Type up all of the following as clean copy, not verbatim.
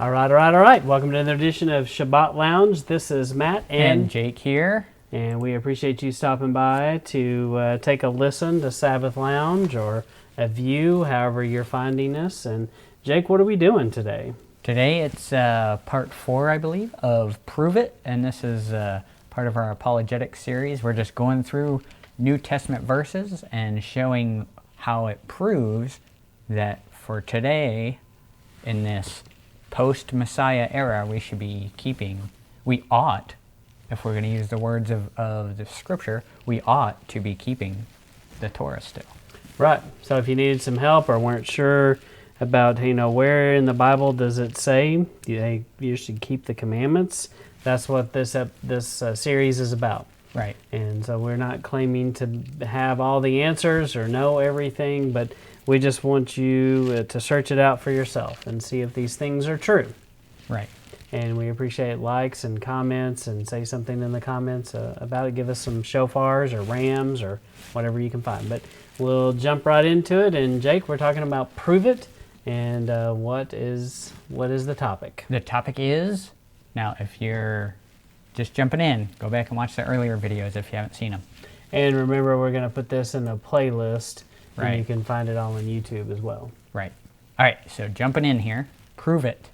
All right. Welcome to another edition of Sabbath Lounge. This is Matt and Jake here. And we appreciate you stopping by to take a listen to Sabbath Lounge or a view, however you're finding us. And Jake, what are we doing today? Today it's part 4, I believe, of Prove It. And this is part of our apologetic series. We're just going through New Testament verses and showing how it proves that for today, in this post-Messiah era, we ought, if we're going to use the words of the Scripture, we ought to be keeping the Torah still. Right. So if you needed some help or weren't sure about, where in the Bible does it say you should keep the commandments, that's what this series is about. Right. And so we're not claiming to have all the answers or know everything, but we just want you to search it out for yourself and see if these things are true. Right. And we appreciate likes and comments, and say something in the comments about it. Give us some shofars or rams or whatever you can find. But we'll jump right into it. And Jake, we're talking about Prove It. And what is the topic? The topic is, now if you're just jumping in, go back and watch the earlier videos if you haven't seen them. And remember, we're going to put this in a playlist. Right. And you can find it all on YouTube as well. Right. All right, so jumping in here, Prove It.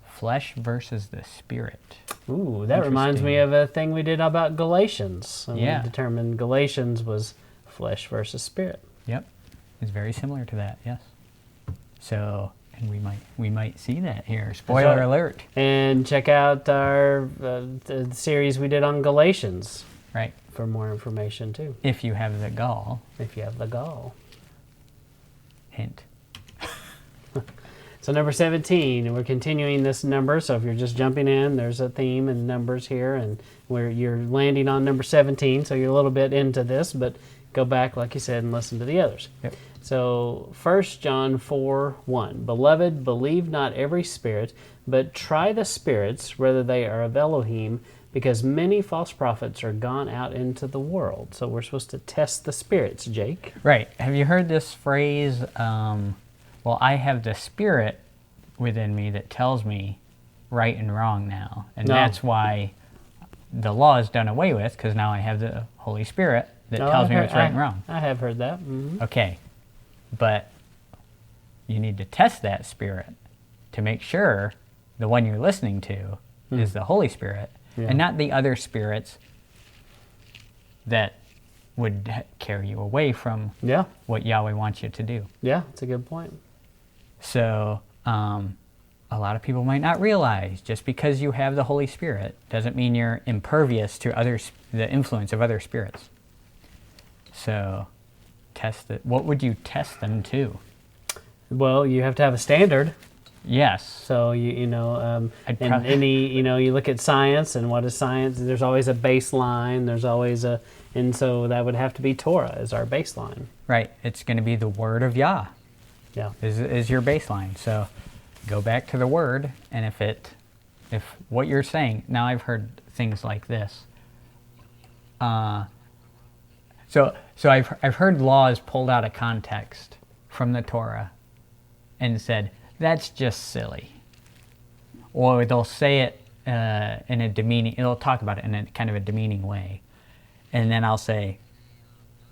Flesh versus the Spirit. Ooh, that reminds me of a thing we did about Galatians. And yeah. We determined Galatians was flesh versus spirit. Yep. It's very similar to that, yes. So, and we might see that here. Spoiler alert. And check out our the series we did on Galatians. Right. For more information, too. If you have the gall. If you have the gall. Hint. So number 17, and we're continuing this number, so if you're just jumping in, there's a theme and numbers here, and where you're landing on number 17, so you're a little bit into this, but go back, like you said, and listen to the others. Yep. So 1 John 4:1, Beloved, believe not every spirit, but try the spirits, whether they are of Elohim, because many false prophets are gone out into the world. So we're supposed to test the spirits, Jake. Right. Have you heard this phrase, well, I have the Spirit within me that tells me right and wrong now. And that's why the law is done away with, because now I have the Holy Spirit that tells me what's right and wrong. I have heard that. Mm-hmm. Okay. But you need to test that Spirit to make sure the one you're listening to is the Holy Spirit. Yeah. And not the other spirits that would carry you away from what Yahweh wants you to do. Yeah, that's a good point. So a lot of people might not realize just because you have the Holy Spirit doesn't mean you're impervious to the influence of other spirits. So test it. What would you test them to? Well, you have to have a standard. Yes. So you look at science, and what is science? There's always a baseline. There's always and so that would have to be Torah as our baseline. Right. It's going to be the Word of Yah. Yeah. Is your baseline. So go back to the Word, and if what you're saying, now I've heard things like this. So I've heard laws pulled out of context from the Torah and said, that's just silly. Or they'll say it in a demeaning, they'll talk about it in a kind of a demeaning way. And then I'll say,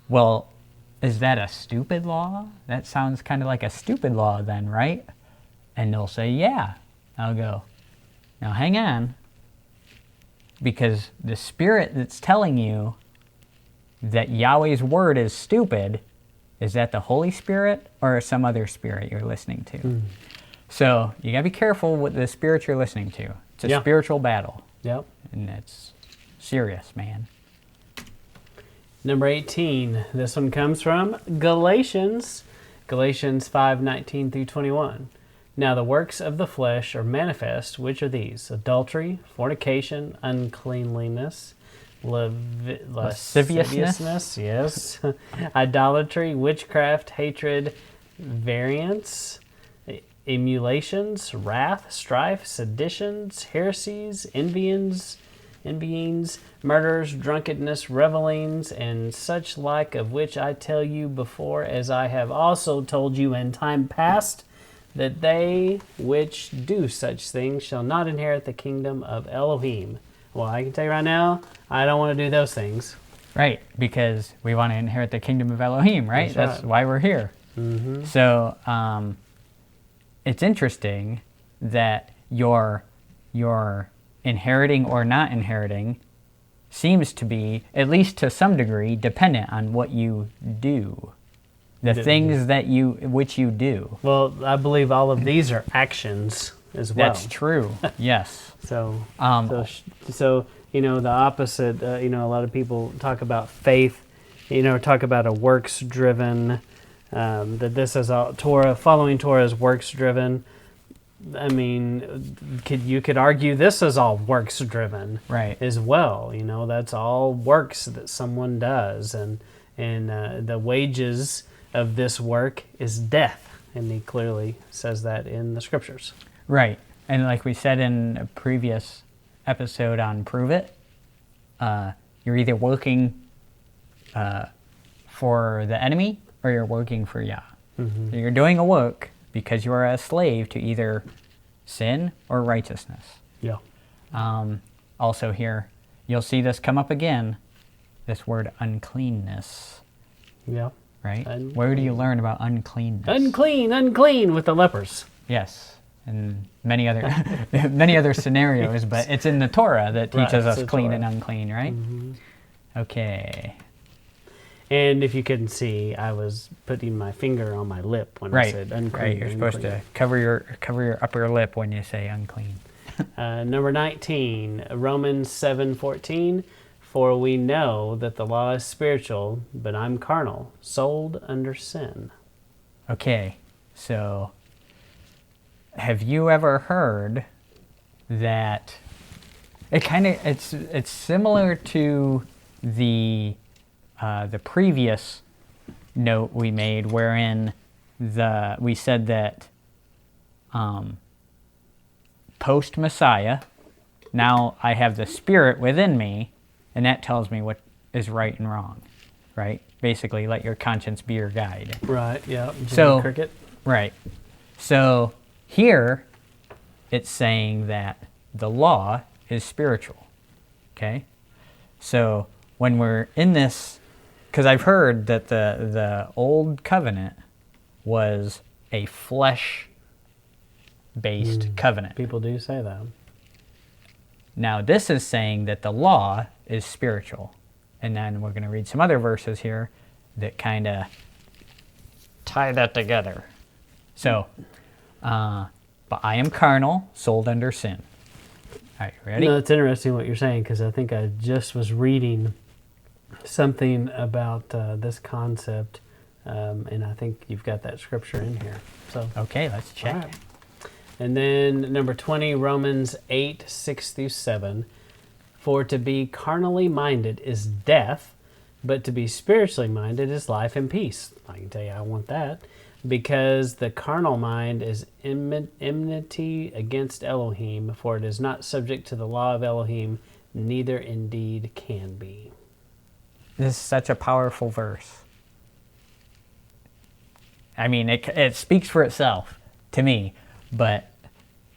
well, is that a stupid law? That sounds kind of like a stupid law then, right? And they'll say, yeah. I'll go, now hang on. Because the Spirit that's telling you that Yahweh's word is stupid, is that the Holy Spirit or some other spirit you're listening to? So you got to be careful with the spirit you're listening to. It's a spiritual battle. Yep. And it's serious, man. Number 18. This one comes from Galatians. Galatians 5:19 through 21. Now the works of the flesh are manifest, which are these: adultery, fornication, uncleanliness, lasciviousness, yes, idolatry, witchcraft, hatred, variance, emulations, wrath, strife, seditions, heresies, envyings, murders, drunkenness, revelings, and such like, of which I tell you before, as I have also told you in time past, that they which do such things shall not inherit the kingdom of Elohim. Well, I can tell you right now, I don't want to do those things. Right, because we want to inherit the kingdom of Elohim, right? That's right. why we're here. Mm-hmm. So it's interesting that your inheriting or not inheriting seems to be, at least to some degree, dependent on what you do. The things that which you do. Well, I believe all of these are actions as well. That's true. Yes. So you know, the opposite. You know, a lot of people talk about faith. You know, talk about a works-driven. That this is all Torah. Following Torah is works-driven. I mean, you could argue this is all works-driven, right, as well. You know, that's all works that someone does, and the wages of this work is death, and he clearly says that in the scriptures. Right, and like we said in a previous episode on Prove It, you're either working for the enemy or you're working for Yah. Mm-hmm. So you're doing a work because you are a slave to either sin or righteousness. Yeah. Also here, you'll see this come up again, this word uncleanness. Yeah. Right? Where do you learn about uncleanness? Unclean with the lepers. Yes, and many other scenarios, but it's in the Torah that teaches us clean Torah. and unclean, right? Mm-hmm. Okay. And if you couldn't see, I was putting my finger on my lip when I said unclean. Right, you're supposed to cover your upper lip when you say unclean. Number 19, Romans 7:14. For we know that the law is spiritual, but I'm carnal, sold under sin. Okay, so have you ever heard that it's similar to the previous note we made, wherein we said that post Messiah, now I have the Spirit within me, and that tells me what is right and wrong, right? Basically, let your conscience be your guide. Right, yeah. So, cricket. Right. So here, it's saying that the law is spiritual, okay? So when we're in this, because I've heard that the old covenant was a flesh-based covenant. People do say that. Now this is saying that the law is spiritual. And then we're going to read some other verses here that kind of tie that together. So, but I am carnal, sold under sin. All right, ready? No, it's interesting what you're saying, because I think I just was reading something about this concept, and I think you've got that scripture in here. So Okay, let's check. all right. And then number 20, Romans 8:6-7. For to be carnally minded is death, but to be spiritually minded is life and peace. I can tell you I want that. Because the carnal mind is enmity against Elohim, for it is not subject to the law of Elohim, neither indeed can be. This is such a powerful verse. I mean, it speaks for itself to me. But,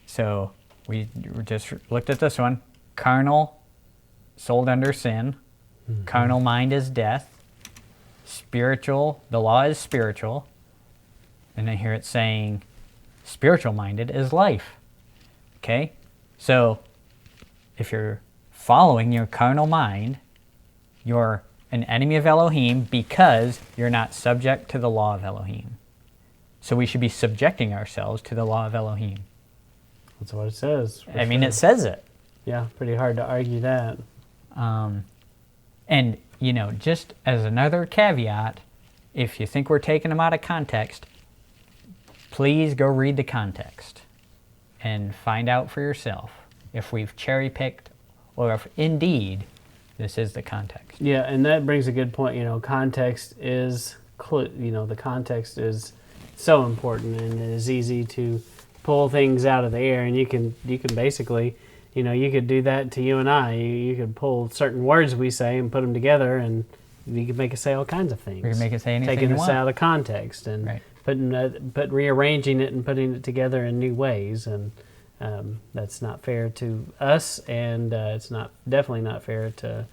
so, we just looked at this one. Carnal, sold under sin. Mm-hmm. Carnal mind is death. Spiritual, the law is spiritual. And then here it's saying spiritual minded is life. Okay? So, if you're following your carnal mind, you're an enemy of Elohim because you're not subject to the law of Elohim. So we should be subjecting ourselves to the law of Elohim. That's what it says. I mean, it says it. Yeah, pretty hard to argue that. And, you know, just as another caveat, if you think we're taking them out of context, please go read the context and find out for yourself if we've cherry-picked or if indeed this is the context. Yeah, and that brings a good point. You know, context is, the context is so important, and it is easy to pull things out of the air, and you can basically, you could do that to you and I. You could pull certain words we say and put them together, and you could make us say all kinds of things. We can make it say anything taking you this want. out of context, and right. rearranging it and putting it together in new ways, and that's not fair to us, and it's definitely not fair to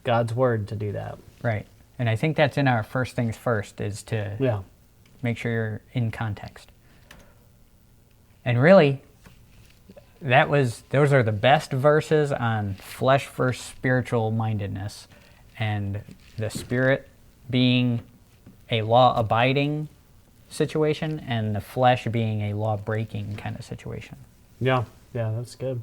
God's Word to do that. Right. And I think that's in our first things first, is to make sure you're in context. And really, those are the best verses on flesh versus spiritual mindedness, and the spirit being a law-abiding situation and the flesh being a law-breaking kind of situation. Yeah, that's good.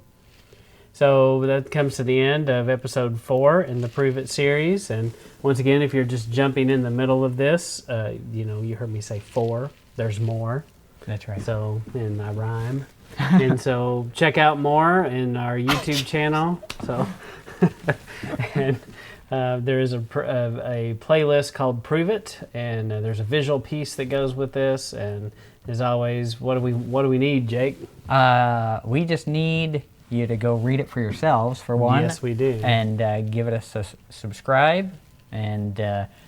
So that comes to the end of episode 4 in the Prove It series. And once again, if you're just jumping in the middle of this, you heard me say 4. There's more. That's right. So, and I rhyme. And so check out more in our YouTube channel. So, and there is a playlist called Prove It, and there's a visual piece that goes with this. And as always, what do we need, Jake? We just need you to go read it for yourselves, for one. Yes, we do. And give it a subscribe, and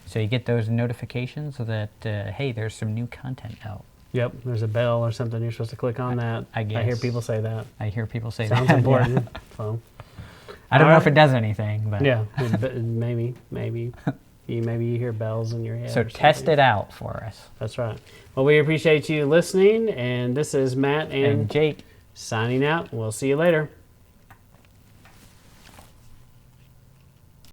so you get those notifications so that, hey, there's some new content out. Yep, there's a bell or something. You're supposed to click on that. I guess. I hear people say that. Sounds Sounds important. Yeah. So, I don't know if it does anything, but yeah, maybe you hear bells in your head. So test it out for us. That's right. Well, we appreciate you listening, and this is Matt and Jake signing out. We'll see you later.